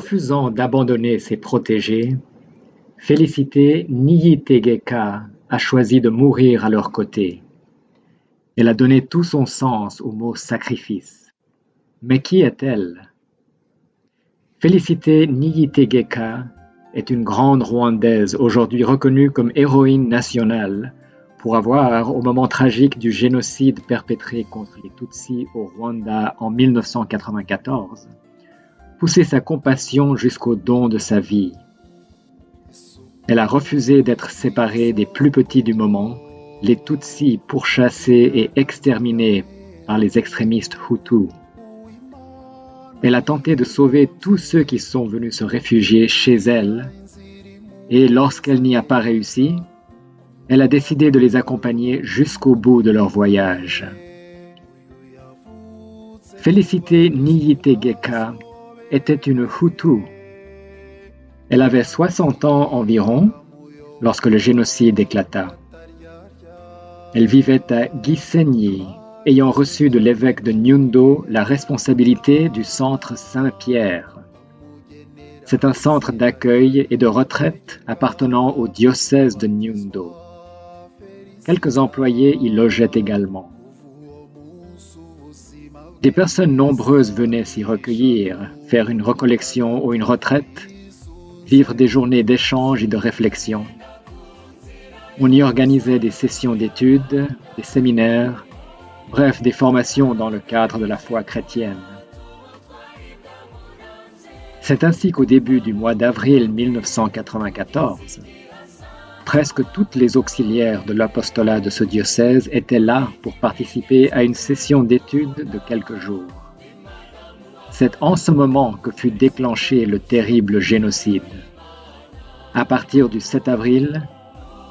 refusant d'abandonner ses protégés, Félicité Niyitegeka a choisi de mourir à leur côté. Elle a donné tout son sens au mot sacrifice. Mais qui est-elle? Félicité Niyitegeka est une grande Rwandaise aujourd'hui reconnue comme héroïne nationale pour avoir, au moment tragique du génocide perpétré contre les Tutsis au Rwanda en 1994, poussé sa compassion jusqu'au don de sa vie. Elle a refusé d'être séparée des plus petits du moment, les Tutsis pourchassés et exterminés par les extrémistes Hutus. Elle a tenté de sauver tous ceux qui sont venus se réfugier chez elle, et lorsqu'elle n'y a pas réussi, elle a décidé de les accompagner jusqu'au bout de leur voyage. Félicité Niyitegeka était une Hutu. Elle avait 60 ans environ lorsque le génocide éclata. Elle vivait à Gisenyi, ayant reçu de l'évêque de Nyundo la responsabilité du centre Saint-Pierre. C'est un centre d'accueil et de retraite appartenant au diocèse de Nyundo. Quelques employés y logeaient également. Des personnes nombreuses venaient s'y recueillir, faire une recollection ou une retraite, vivre des journées d'échange et de réflexion. On y organisait des sessions d'études, des séminaires, bref, des formations dans le cadre de la foi chrétienne. C'est ainsi qu'au début du mois d'avril 1994, presque toutes les auxiliaires de l'apostolat de ce diocèse étaient là pour participer à une session d'études de quelques jours. C'est en ce moment que fut déclenché le terrible génocide. À partir du 7 avril,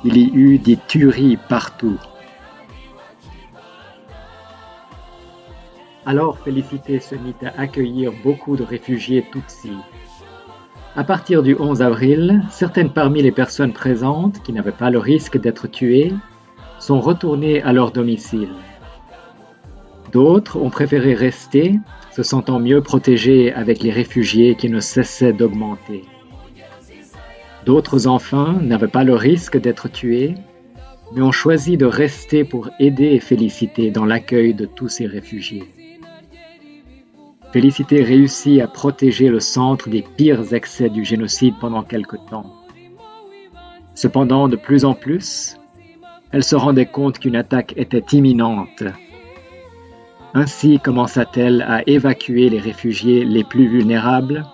il y eut des tueries partout. Alors Félicité se mit à accueillir beaucoup de réfugiés Tutsis. À partir du 11 avril, certaines parmi les personnes présentes qui n'avaient pas le risque d'être tuées sont retournées à leur domicile. D'autres ont préféré rester, se sentant mieux protégées avec les réfugiés qui ne cessaient d'augmenter. D'autres enfants n'avaient pas le risque d'être tués, mais ont choisi de rester pour aider Félicité dans l'accueil de tous ces réfugiés. Félicité réussit à protéger le centre des pires excès du génocide pendant quelque temps. Cependant, de plus en plus, elle se rendait compte qu'une attaque était imminente. Ainsi commença-t-elle à évacuer les réfugiés les plus vulnérables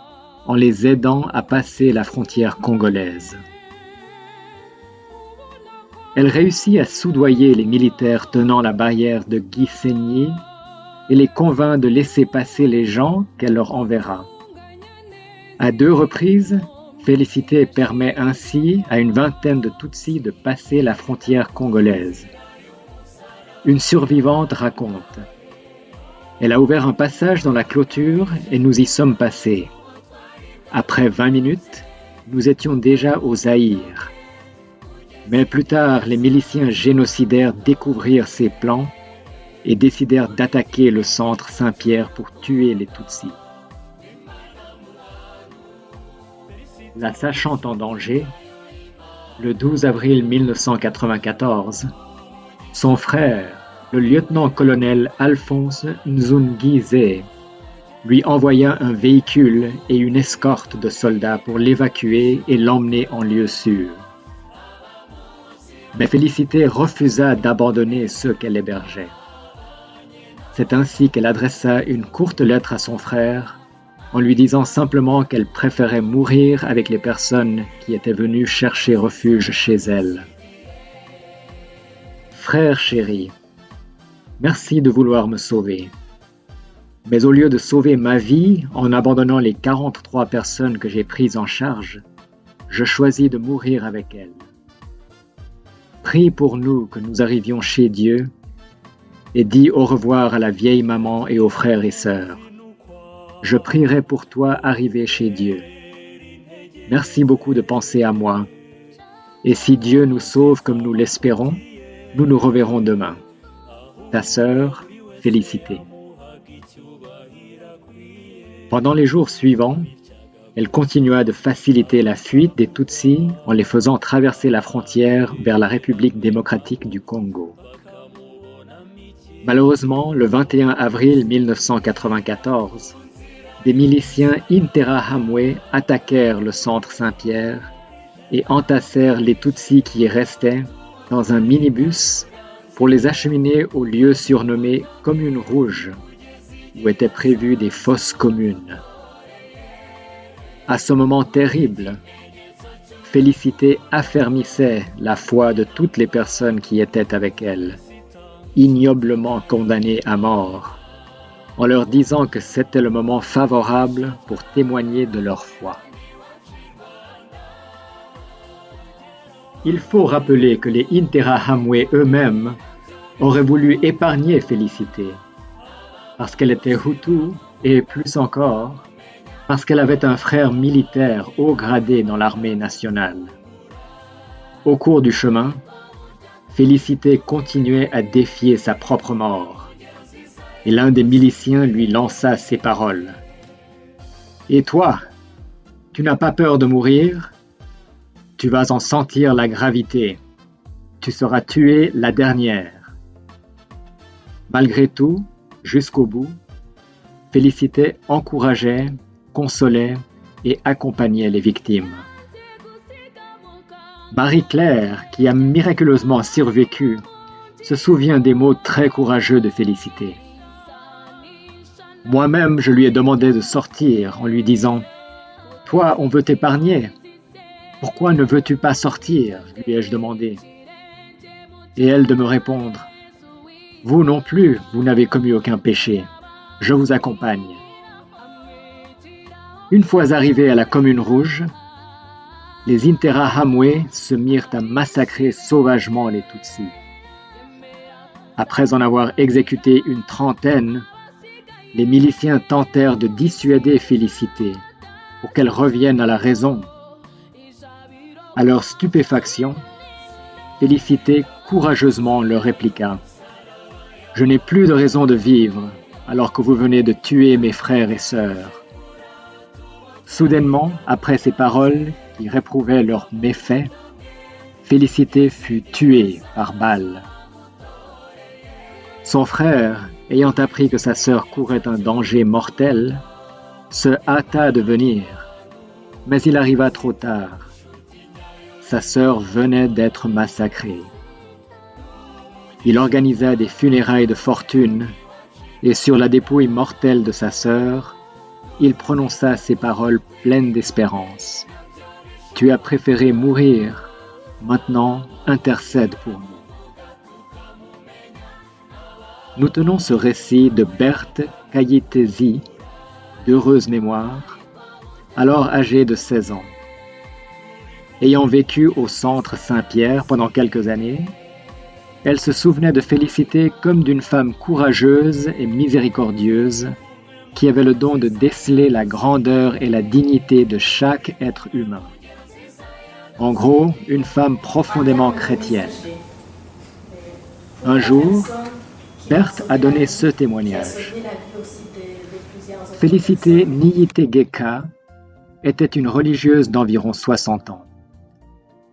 en les aidant à passer la frontière congolaise. Elle réussit à soudoyer les militaires tenant la barrière de Gisenyi et les convainc de laisser passer les gens qu'elle leur enverra. À 2 reprises, Félicité permet ainsi à une vingtaine de Tutsis de passer la frontière congolaise. Une survivante raconte: « Elle a ouvert un passage dans la clôture et nous y sommes passés. Après 20 minutes, nous étions déjà au Zaïre. Mais plus tard, les miliciens génocidaires découvrirent ces plans et décidèrent d'attaquer le centre Saint-Pierre pour tuer les Tutsis. » La sachant en danger, le 12 avril 1994, son frère, le lieutenant-colonel Alphonse Nzungize, lui envoya un véhicule et une escorte de soldats pour l'évacuer et l'emmener en lieu sûr. Mais Félicité refusa d'abandonner ceux qu'elle hébergeait. C'est ainsi qu'elle adressa une courte lettre à son frère en lui disant simplement qu'elle préférait mourir avec les personnes qui étaient venues chercher refuge chez elle. « Frère chéri, merci de vouloir me sauver. Mais au lieu de sauver ma vie en abandonnant les 43 personnes que j'ai prises en charge, je choisis de mourir avec elles. Prie pour nous que nous arrivions chez Dieu et dis au revoir à la vieille maman et aux frères et sœurs. Je prierai pour toi arriver chez Dieu. Merci beaucoup de penser à moi. Et si Dieu nous sauve comme nous l'espérons, nous nous reverrons demain. Ta sœur, Félicité. » Pendant les jours suivants, Elle continua de faciliter la fuite des Tutsis en les faisant traverser la frontière vers la République démocratique du Congo. Malheureusement, le 21 avril 1994, des miliciens Interahamwe attaquèrent le centre Saint-Pierre et entassèrent les Tutsis qui y restaient dans un minibus pour les acheminer au lieu surnommé Commune Rouge, où étaient prévues des fosses communes. À ce moment terrible, Félicité affermissait la foi de toutes les personnes qui étaient avec elle, ignoblement condamnées à mort, en leur disant que c'était le moment favorable pour témoigner de leur foi. Il faut rappeler que les Interahamwe eux-mêmes auraient voulu épargner Félicité, parce qu'elle était Hutu et plus encore, parce qu'elle avait un frère militaire haut gradé dans l'armée nationale. Au cours du chemin, Félicité continuait à défier sa propre mort, et l'un des miliciens lui lança ces paroles. « Et toi, tu n'as pas peur de mourir ? Tu vas en sentir la gravité. Tu seras tuée la dernière. » Malgré tout, jusqu'au bout, Félicité encourageait, consolait et accompagnait les victimes. Marie-Claire, qui a miraculeusement survécu, se souvient des mots très courageux de Félicité. Moi-même, je lui ai demandé de sortir en lui disant « Toi, on veut t'épargner. Pourquoi ne veux-tu pas sortir ?» lui ai-je demandé. Et elle de me répondre « Vous non plus, vous n'avez commis aucun péché. Je vous accompagne. » Une fois arrivés à la Commune Rouge, les Interahamwe se mirent à massacrer sauvagement les Tutsis. Après en avoir exécuté une trentaine, les miliciens tentèrent de dissuader Félicité pour qu'elle revienne à la raison. À leur stupéfaction, Félicité courageusement leur répliqua « Je n'ai plus de raison de vivre alors que vous venez de tuer mes frères et sœurs. » Soudainement, après ces paroles qui réprouvaient leurs méfaits, Félicité fut tuée par balle. Son frère, ayant appris que sa sœur courait un danger mortel, se hâta de venir, mais il arriva trop tard. Sa sœur venait d'être massacrée. Il organisa des funérailles de fortune et sur la dépouille mortelle de sa sœur, il prononça ces paroles pleines d'espérance. « Tu as préféré mourir, maintenant intercède pour nous. » Nous tenons ce récit de Berthe Kayitesi, d'heureuse mémoire, alors âgée de 16 ans. Ayant vécu au centre Saint-Pierre pendant quelques années, elle se souvenait de Félicité comme d'une femme courageuse et miséricordieuse qui avait le don de déceler la grandeur et la dignité de chaque être humain. En gros, une femme profondément chrétienne. Un jour, Berthe a donné ce témoignage. Félicité Niyitegeka était une religieuse d'environ 60 ans.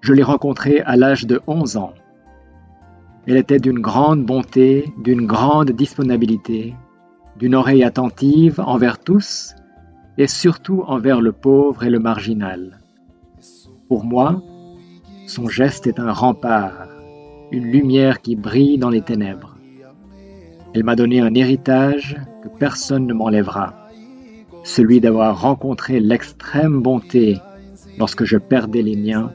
Je l'ai rencontrée à l'âge de 11 ans. Elle était d'une grande bonté, d'une grande disponibilité, d'une oreille attentive envers tous et surtout envers le pauvre et le marginal. Pour moi, son geste est un rempart, une lumière qui brille dans les ténèbres. Elle m'a donné un héritage que personne ne m'enlèvera, celui d'avoir rencontré l'extrême bonté lorsque je perdais les miens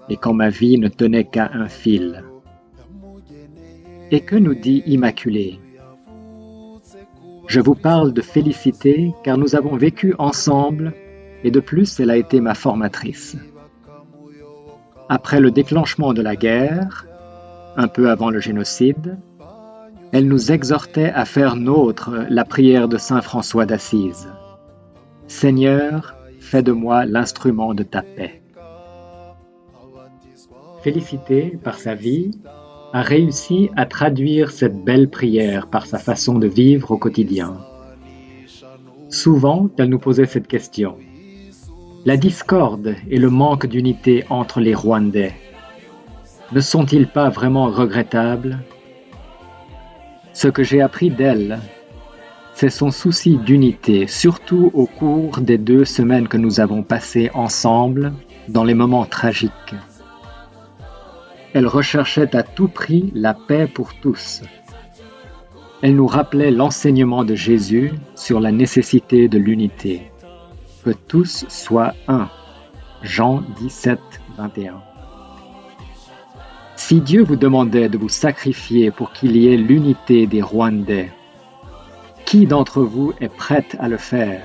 et quand ma vie ne tenait qu'à un fil. Et que nous dit Immaculée ? Je vous parle de Félicité car nous avons vécu ensemble et de plus elle a été ma formatrice. Après le déclenchement de la guerre, un peu avant le génocide, elle nous exhortait à faire nôtre la prière de saint François d'Assise. « Seigneur, fais de moi l'instrument de ta paix. » Félicité, par sa vie, a réussi à traduire cette belle prière par sa façon de vivre au quotidien. Souvent, elle nous posait cette question. La discorde et le manque d'unité entre les Rwandais ne sont-ils pas vraiment regrettables? Ce que j'ai appris d'elle, c'est son souci d'unité, surtout au cours des 2 semaines que nous avons passées ensemble dans les moments tragiques. Elle recherchait à tout prix la paix pour tous. Elle nous rappelait l'enseignement de Jésus sur la nécessité de l'unité, que tous soient un. Jean 17, 21. Si Dieu vous demandait de vous sacrifier pour qu'il y ait l'unité des Rwandais, qui d'entre vous est prête à le faire,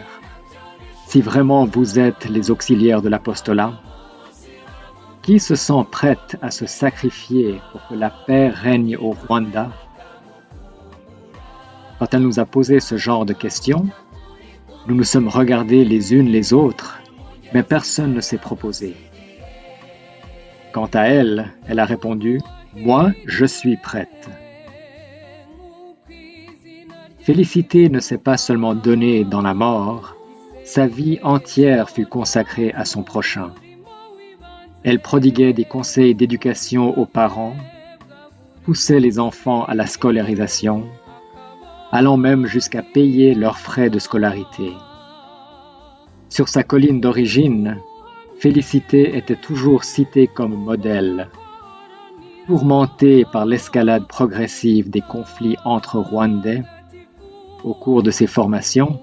si vraiment vous êtes les auxiliaires de l'apostolat? Qui se sent prête à se sacrifier pour que la paix règne au Rwanda? Quand elle nous a posé ce genre de questions, nous nous sommes regardés les unes les autres, mais personne ne s'est proposé. Quant à elle, elle a répondu « Moi, je suis prête ». Félicité ne s'est pas seulement donnée dans la mort, sa vie entière fut consacrée à son prochain. Elle prodiguait des conseils d'éducation aux parents, poussait les enfants à la scolarisation, allant même jusqu'à payer leurs frais de scolarité. Sur sa colline d'origine, Félicité était toujours citée comme modèle. Tourmentée par l'escalade progressive des conflits entre Rwandais, au cours de ses formations,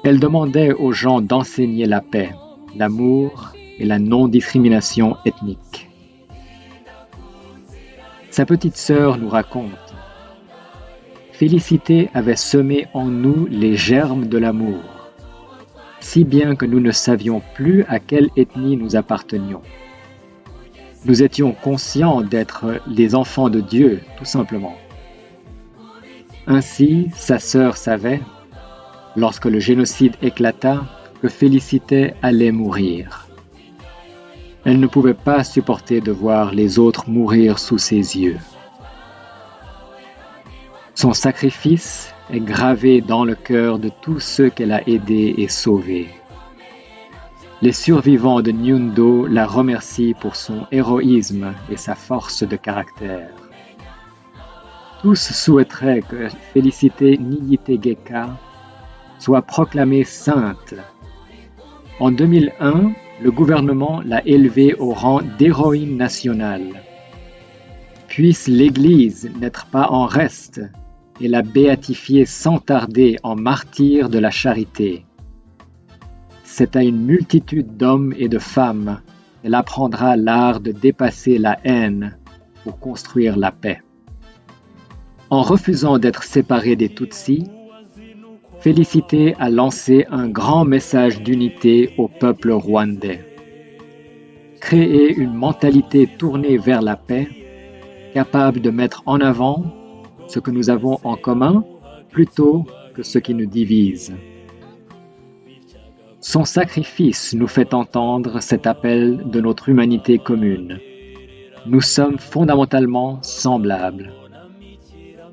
elle demandait aux gens d'enseigner la paix, l'amour et la non-discrimination ethnique. Sa petite sœur nous raconte: Félicité avait semé en nous les germes de l'amour, si bien que nous ne savions plus à quelle ethnie nous appartenions. Nous étions conscients d'être les enfants de Dieu, tout simplement. Ainsi, sa sœur savait, lorsque le génocide éclata, que Félicité allait mourir. Elle ne pouvait pas supporter de voir les autres mourir sous ses yeux. Son sacrifice est gravé dans le cœur de tous ceux qu'elle a aidés et sauvés. Les survivants de Nyundo la remercient pour son héroïsme et sa force de caractère. Tous souhaiteraient que Félicité Niyitegeka soit proclamée sainte. En 2001, le gouvernement l'a élevée au rang d'héroïne nationale. Puisse l'Église n'être pas en reste et la béatifier sans tarder en martyr de la charité. C'est à une multitude d'hommes et de femmes qu'elle apprendra l'art de dépasser la haine pour construire la paix. En refusant d'être séparée des Tutsis, Félicité a lancé un grand message d'unité au peuple rwandais. Créer une mentalité tournée vers la paix, capable de mettre en avant ce que nous avons en commun plutôt que ce qui nous divise. Son sacrifice nous fait entendre cet appel de notre humanité commune. Nous sommes fondamentalement semblables.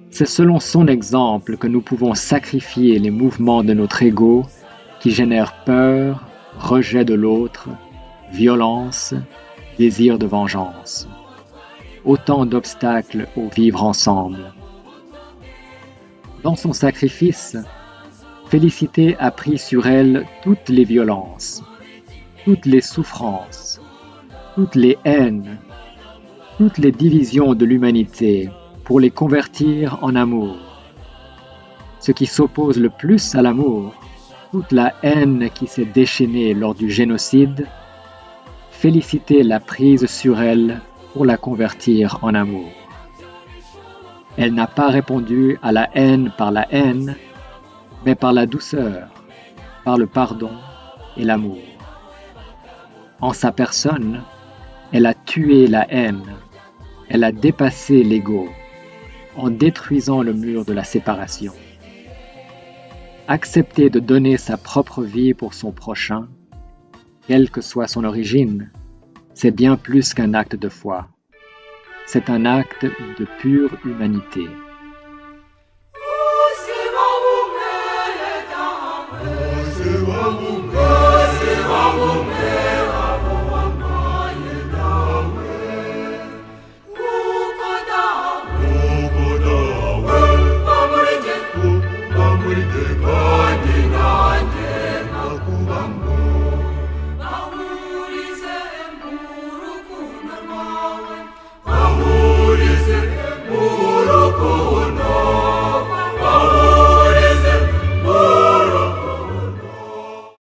C'est selon son exemple que nous pouvons sacrifier les mouvements de notre ego qui génèrent peur, rejet de l'autre, violence, désir de vengeance. Autant d'obstacles au vivre ensemble. Dans son sacrifice, Félicité a pris sur elle toutes les violences, toutes les souffrances, toutes les haines, toutes les divisions de l'humanité pour les convertir en amour. Ce qui s'oppose le plus à l'amour, toute la haine qui s'est déchaînée lors du génocide, Félicité l'a prise sur elle pour la convertir en amour. Elle n'a pas répondu à la haine par la haine, mais par la douceur, par le pardon et l'amour. En sa personne, elle a tué la haine, elle a dépassé l'ego, en détruisant le mur de la séparation. Accepter de donner sa propre vie pour son prochain, quelle que soit son origine, c'est bien plus qu'un acte de foi. C'est un acte de pure humanité.